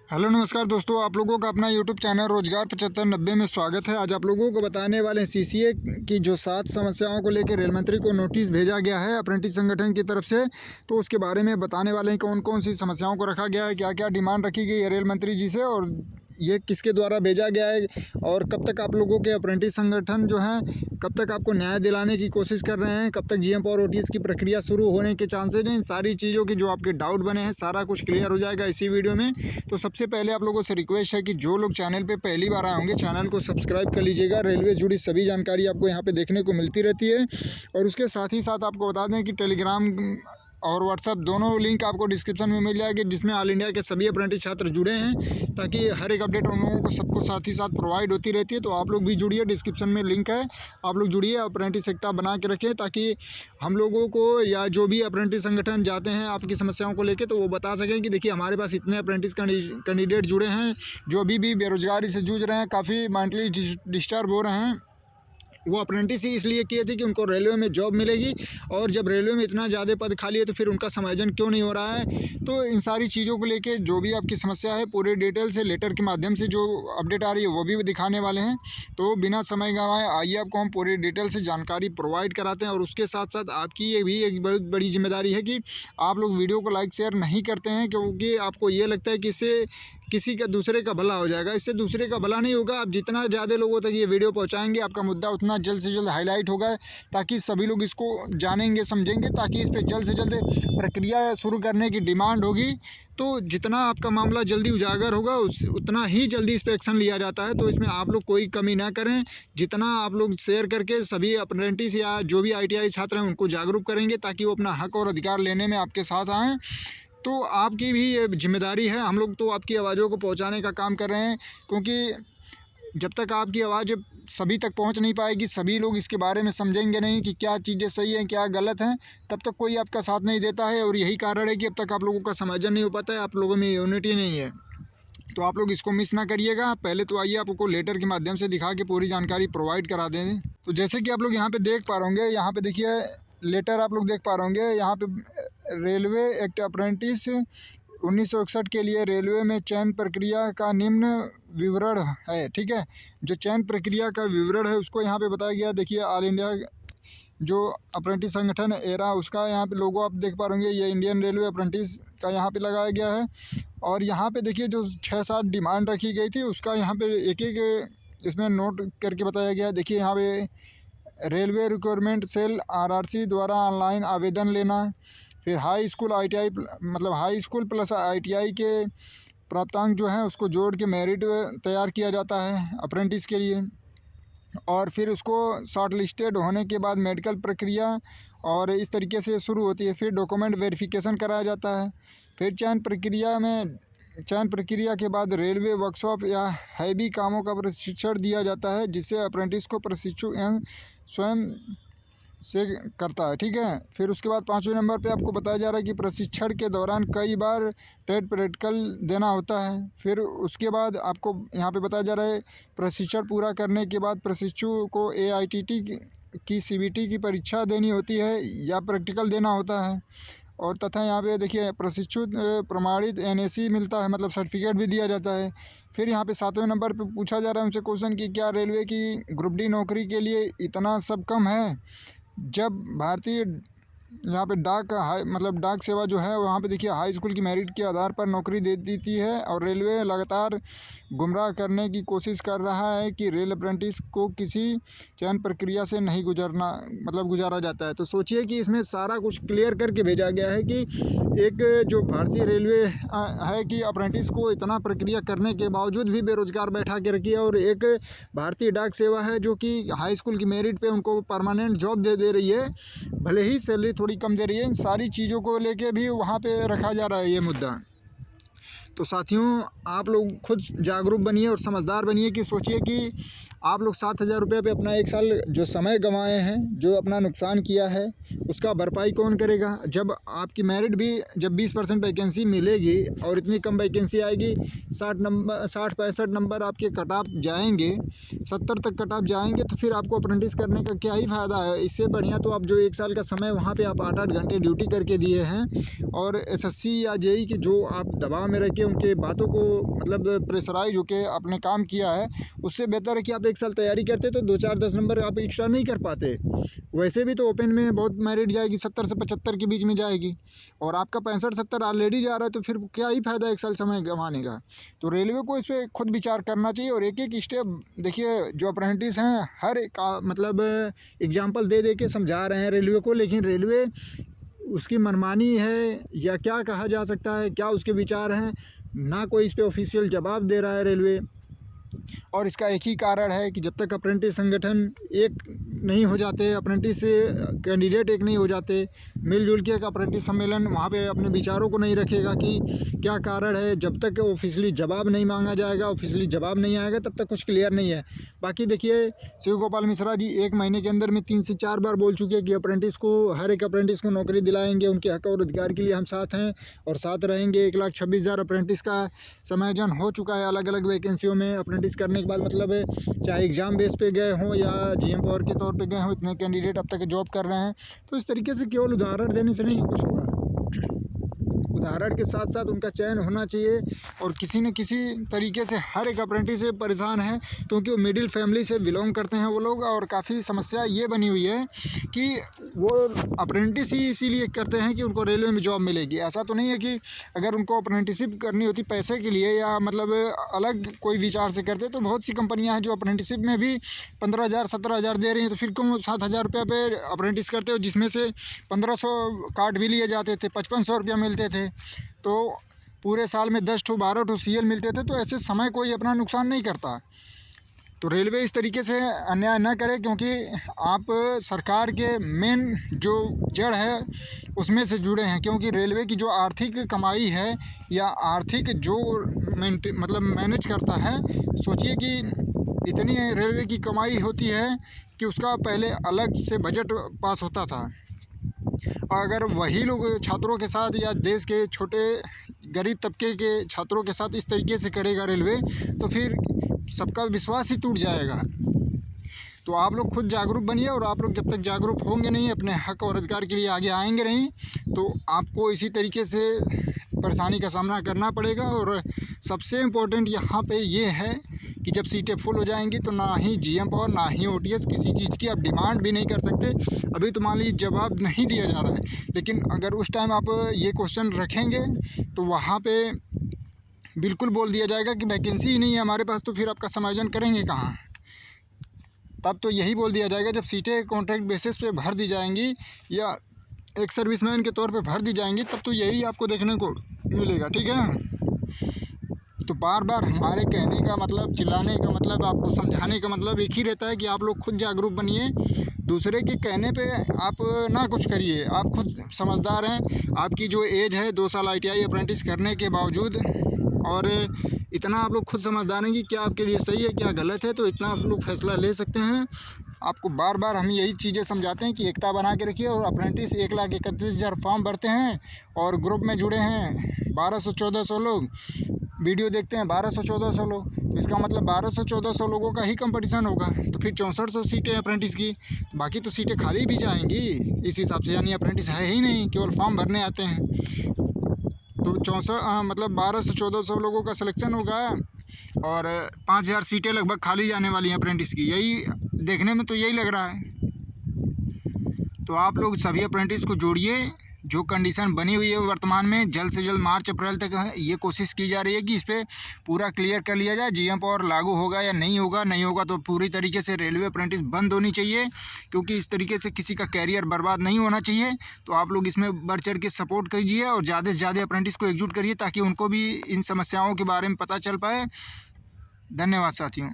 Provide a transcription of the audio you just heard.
Hello नमस्कार दोस्तों, आप लोगों का अपना यूट्यूब चैनल रोजगार 7590 में स्वागत है। आज आप लोगों को बताने वाले हैं सीसीए की जो 7 समस्याओं को लेकर रेल मंत्री को नोटिस भेजा गया है अप्रेंटिस संगठन की तरफ से। तो उसके बारे में बताने वाले हैं कौन कौन सी समस्याओं को रखा गया है, क्या क्या डिमांड रखी गई है रेल मंत्री जी से, और ये किसके द्वारा भेजा गया है, और कब तक आप लोगों के अप्रेंटिस संगठन जो हैं कब तक आपको न्याय दिलाने की कोशिश कर रहे हैं, कब तक जीएम और ओटीएस की प्रक्रिया शुरू होने के चांसेस हैं। इन सारी चीज़ों की जो आपके डाउट बने हैं सारा कुछ क्लियर हो जाएगा इसी वीडियो में। तो सबसे पहले आप लोगों से रिक्वेस्ट है कि जो लोग चैनल पे पहली बार आए होंगे चैनल को सब्सक्राइब कर लीजिएगा। रेलवे से जुड़ी सभी जानकारी आपको यहाँ पे देखने को मिलती रहती है। और उसके साथ ही साथ आपको बता दें कि टेलीग्राम और व्हाट्सअप दोनों लिंक आपको डिस्क्रिप्शन में मिल जाएगी, जिसमें ऑल इंडिया के सभी अप्रेंटिस छात्र जुड़े हैं, ताकि हर एक अपडेट उन लोगों को सबको साथ ही साथ प्रोवाइड होती रहती है। तो आप लोग भी जुड़िए, डिस्क्रिप्शन में लिंक है, आप लोग जुड़िए, अप्रेंटिस एकता बना के रखें, ताकि हम लोगों को या जो भी अप्रेंटिस संगठन जाते हैं आपकी समस्याओं को लेकर, तो वो बता सकें कि देखिए हमारे पास इतने अप्रेंटिस कैंडिडेट जुड़े हैं जो अभी भी बेरोजगारी से जूझ रहे हैं, काफ़ी मेंटली डिस्टर्ब हो रहे हैं। वो अप्रेंटिस ही इसलिए किए थे कि उनको रेलवे में जॉब मिलेगी, और जब रेलवे में इतना ज़्यादा पद खाली है तो फिर उनका समायोजन क्यों नहीं हो रहा है। तो इन सारी चीज़ों को लेके जो भी आपकी समस्या है पूरे डिटेल से लेटर के माध्यम से जो अपडेट आ रही है वो भी दिखाने वाले हैं। तो बिना समय गंवाए आइए आपको हम पूरे डिटेल से जानकारी प्रोवाइड कराते हैं। और उसके साथ साथ आपकी ये भी एक बहुत बड़ी जिम्मेदारी है कि आप लोग वीडियो को लाइक शेयर नहीं करते हैं, क्योंकि आपको ये लगता है कि इससे किसी का दूसरे का भला हो जाएगा। इससे दूसरे का भला नहीं होगा। आप जितना ज़्यादा लोगों तक ये वीडियो पहुंचाएंगे आपका मुद्दा उतना जल्द से जल्द हाईलाइट होगा, ताकि सभी लोग इसको जानेंगे समझेंगे, ताकि इस पर जल्द से जल्द प्रक्रिया शुरू करने की डिमांड होगी। तो जितना आपका मामला जल्दी उजागर होगा उतना ही जल्दी इस पर एक्शन लिया जाता है। तो इसमें आप लोग कोई कमी ना करें। जितना आप लोग शेयर करके सभी अप्रेंटिस या जो भी ITI छात्र हैं उनको जागरूक करेंगे, ताकि वो अपना हक और अधिकार लेने में आपके साथ आएँ। तो आपकी भी ये जिम्मेदारी है। हम लोग तो आपकी आवाज़ों को पहुंचाने का काम कर रहे हैं, क्योंकि जब तक आपकी आवाज़ सभी तक पहुंच नहीं पाएगी, सभी लोग इसके बारे में समझेंगे नहीं कि क्या चीज़ें सही हैं क्या गलत हैं, तब तक कोई आपका साथ नहीं देता है। और यही कारण है कि अब तक आप लोगों का समायोजन नहीं हो पाता है, आप लोगों में यूनिटी नहीं है। तो आप लोग इसको मिस ना करिएगा। पहले तो आइए आपको लेटर के माध्यम से दिखा के पूरी जानकारी प्रोवाइड करा दें। तो जैसे कि आप लोग यहाँ पे देख पा रहे होंगे, यहाँ पे देखिए लेटर आप लोग देख पा रहे होंगे, यहाँ पे रेलवे एक्ट अप्रेंटिस 1961 के लिए रेलवे में चयन प्रक्रिया का निम्न विवरण है। ठीक है, जो चयन प्रक्रिया का विवरण है उसको यहाँ पे बताया गया। देखिए ऑल इंडिया जो अप्रेंटिस संगठन है एरा, उसका यहाँ पे लोगो आप देख पा रहे होंगे, ये इंडियन रेलवे अप्रेंटिस का यहाँ पे लगाया गया है। और यहाँ पे देखिए जो 6-7 डिमांड रखी गई थी उसका यहाँ पे एक एक इसमें नोट करके बताया गया है। देखिए यहाँ पे रेलवे रिक्वायरमेंट सेल RRC द्वारा ऑनलाइन आवेदन लेना, फिर हाई स्कूल ITI मतलब हाई स्कूल प्लस ITI के प्राप्तांक जो है उसको जोड़ के मेरिट तैयार किया जाता है अप्रेंटिस के लिए। और फिर उसको शॉर्ट लिस्टेड होने के बाद मेडिकल प्रक्रिया और इस तरीके से शुरू होती है। फिर डॉक्यूमेंट वेरिफिकेशन कराया जाता है। फिर चयन प्रक्रिया के बाद रेलवे वर्कशॉप या हैवी कामों का प्रशिक्षण दिया जाता है, जिससे अप्रेंटिस को प्रशिक्षु स्वयं से करता है। ठीक है, फिर उसके बाद 5वें नंबर पे आपको बताया जा रहा है कि प्रशिक्षण के दौरान कई बार टेट प्रैक्टिकल देना होता है। फिर उसके बाद आपको यहाँ पे बताया जा रहा है प्रशिक्षण पूरा करने के बाद प्रशिक्षु को AITT की CBT की परीक्षा देनी होती है या प्रैक्टिकल देना होता है। और तथा यहाँ पे देखिए प्रशिक्षु प्रमाणित NAC मिलता है, मतलब सर्टिफिकेट भी दिया जाता है। फिर यहाँ पे 7वें नंबर पे पूछा जा रहा है उनसे क्वेश्चन कि क्या रेलवे की ग्रुप D नौकरी के लिए इतना सब कम है, जब भारतीय यहाँ पे डाक सेवा जो है वहाँ पे देखिए हाई स्कूल की मेरिट के आधार पर नौकरी दे देती है। और रेलवे लगातार गुमराह करने की कोशिश कर रहा है कि रेल अप्रेंटिस को किसी चयन प्रक्रिया से नहीं गुजारा जाता है। तो सोचिए कि इसमें सारा कुछ क्लियर करके भेजा गया है कि एक जो भारतीय रेलवे है कि अप्रेंटिस को इतना प्रक्रिया करने के बावजूद भी बेरोजगार बैठा के रखी है, और एक भारतीय डाक सेवा है जो कि हाई स्कूल की मेरिट पे उनको परमानेंट जॉब दे रही है, भले ही सैलरी थोड़ी कम दे रही है। इन सारी चीज़ों को लेके भी वहाँ पे रखा जा रहा है ये मुद्दा। तो साथियों आप लोग खुद जागरूक बनिए और समझदार बनिए कि सोचिए कि आप लोग 7,000 रुपये पे अपना 1 साल जो समय गंवाए हैं, जो अपना नुकसान किया है, उसका भरपाई कौन करेगा? जब आपकी मेरिट भी जब 20% वैकेंसी मिलेगी और इतनी कम वैकेंसी आएगी, 60-65 नंबर आपके कट ऑफ जाएंगे, 70 तक कट ऑफ जाएंगे, तो फिर आपको अप्रेंटिस करने का क्या ही फ़ायदा है? इससे बढ़िया तो आप जो 1 साल का समय वहाँ पे आप 8-8 घंटे ड्यूटी करके दिए हैं और SSC या JEE की जो आप दबाव में रह के उनके बातों को मतलब प्रेशराइज होकर आपने काम किया है, उससे बेहतर है कि आप 1 साल तैयारी करते तो 2-4-10 नंबर आप एक्स्ट्रा नहीं कर पाते। वैसे भी तो ओपन में बहुत मेरिट जाएगी, 70 से 75 के बीच में जाएगी और आपका 65-70 ऑलरेडी जा रहा है, तो फिर क्या ही फ़ायदा 1 साल समय गंवाने का? तो रेलवे को इस पर खुद विचार करना चाहिए और एक-एक स्टेप देखिए, जो अप्रेंटिस हैं हर एक का मतलब एग्जाम्पल दे के समझा रहे हैं रेलवे को, लेकिन रेलवे उसकी मनमानी है या क्या कहा जा सकता है, क्या उसके विचार हैं, ना कोई इस पे ऑफिशियल जवाब दे रहा है रेलवे। और इसका एक ही कारण है कि जब तक अप्रेंटिस संगठन एक नहीं हो जाते, अप्रेंटिस कैंडिडेट एक नहीं हो जाते, मिलजुल के एक अप्रेंटिस सम्मेलन वहाँ पे अपने विचारों को नहीं रखेगा कि क्या कारण है, जब तक ऑफिशियली जवाब नहीं मांगा जाएगा, ऑफिशियली जवाब नहीं आएगा, तब तक कुछ क्लियर नहीं है। बाकी देखिए, शिव गोपाल मिश्रा जी 1 महीने के अंदर में 3 से 4 बार बोल चुके हैं कि अप्रेंटिस को, हर एक अप्रेंटिस को नौकरी दिलाएंगे, उनके हक और अधिकार के लिए हम साथ हैं और साथ रहेंगे। 1,26,000 अप्रेंटिस का समायोजन हो चुका है अलग अलग वैकेंसियों में। अप्रेंटिस करने के बाद मतलब चाहे एग्ज़ाम बेस पे गए हों या GM पावर के तौर पे गए हों, इतने कैंडिडेट अब तक जॉब कर रहे हैं। तो इस तरीके से केवल उदाहरण देने से नहीं कुछ होगा, उदाहरण के साथ साथ उनका चयन होना चाहिए। और किसी न किसी तरीके से हर एक अप्रेंटिस से परेशान है, क्योंकि वो मिडिल फैमिली से बिलोंग करते हैं वो लोग, और काफ़ी समस्या ये बनी हुई है कि वो अप्रेंटिस ही इसीलिए करते हैं कि उनको रेलवे में जॉब मिलेगी। ऐसा तो नहीं है कि अगर उनको अप्रेंटिसिप करनी होती पैसे के लिए या मतलब अलग कोई विचार से करते, तो बहुत सी कंपनियां हैं जो अप्रेंटिसिप में भी 15,000 17,000 दे रही हैं, तो फिर क्यों 7,000 रुपये पे अप्रेंटिस करते हो, जिसमें से 1,500 कार्ड भी लिए जाते थे, 5500 रुपया मिलते थे, तो पूरे साल में 10 ठो 12 ठो CL मिलते थे। तो ऐसे समय कोई अपना नुकसान नहीं करता। तो रेलवे इस तरीके से अन्याय न करे, क्योंकि आप सरकार के मेन जो जड़ है उसमें से जुड़े हैं। क्योंकि रेलवे की जो आर्थिक कमाई है या आर्थिक जो मतलब मैनेज करता है, सोचिए कि इतनी रेलवे की कमाई होती है कि उसका पहले अलग से बजट पास होता था। अगर वही लोग छात्रों के साथ या देश के छोटे गरीब तबके के छात्रों के साथ इस तरीके से करेगा रेलवे, तो फिर सबका विश्वास ही टूट जाएगा। तो आप लोग खुद जागरूक बनिए, और आप लोग जब तक जागरूक होंगे नहीं, अपने हक और अधिकार के लिए आगे आएंगे नहीं, तो आपको इसी तरीके से परेशानी का सामना करना पड़ेगा। और सबसे इम्पोर्टेंट यहाँ पे ये है कि जब सीटें फुल हो जाएंगी तो ना ही GM पावर ना ही OTS किसी चीज़ की आप डिमांड भी नहीं कर सकते। अभी तो मान लीजिए जवाब नहीं दिया जा रहा है, लेकिन अगर उस टाइम आप ये क्वेश्चन रखेंगे तो वहाँ पे बिल्कुल बोल दिया जाएगा कि वैकेंसी ही नहीं है हमारे पास, तो फिर आपका समायोजन करेंगे कहाँ? तब तो यही बोल दिया जाएगा, जब सीटें कॉन्ट्रैक्ट बेसिस पे भर दी जाएंगी या एक सर्विसमैन के तौर पे भर दी जाएंगी, तब तो यही आपको देखने को मिलेगा। ठीक है, तो बार बार हमारे कहने का मतलब, चिल्लाने का मतलब, आपको समझाने का मतलब एक ही रहता है कि आप लोग खुद जागरूक बनिए। दूसरे के कहने पे आप ना कुछ करिए, आप खुद समझदार हैं। आपकी जो एज है 2 साल ITI अप्रेंटिस करने के बावजूद, और इतना आप लोग खुद समझदार हैं कि क्या आपके लिए सही है क्या गलत है, तो इतना आप लोग फैसला ले सकते हैं। आपको बार बार हम यही चीज़ें समझाते हैं कि एकता बना के रखिए। और अप्रेंटिस 1,31,000 फॉर्म भरते हैं और ग्रुप में जुड़े हैं 1200-1400 लोग, वीडियो देखते हैं 1200-1400 लोग, तो इसका मतलब 1200-1400 लोगों का ही कंपटीशन होगा। तो फिर 6400 सीटें अप्रेंटिस की, बाकी तो सीटें खाली भी जाएंगी इस हिसाब से, यानी अप्रेंटिस है ही नहीं, केवल फॉर्म भरने आते हैं। तो 64 मतलब 1200-1400 लोगों का सिलेक्शन होगा और 5,000 सीटें लगभग खाली जाने वाली हैं अप्रेंटिस की। यही देखने में तो यही लग रहा है। तो आप लोग सभी अप्रेंटिस को जोड़िए। जो कंडीशन बनी हुई है वर्तमान में, जल्द से जल्द मार्च अप्रैल तक ये कोशिश की जा रही है कि इस पर पूरा क्लियर कर लिया जाए। GM पावर लागू होगा या नहीं होगा, नहीं होगा तो पूरी तरीके से रेलवे अप्रेंटिस बंद होनी चाहिए, क्योंकि इस तरीके से किसी का कैरियर बर्बाद नहीं होना चाहिए। तो आप लोग इसमें बढ़ चढ़ के सपोर्ट कीजिए और ज़्यादा से ज़्यादा अप्रेंटिस को एकजुट करिए, ताकि उनको भी इन समस्याओं के बारे में पता चल पाए। धन्यवाद साथियों।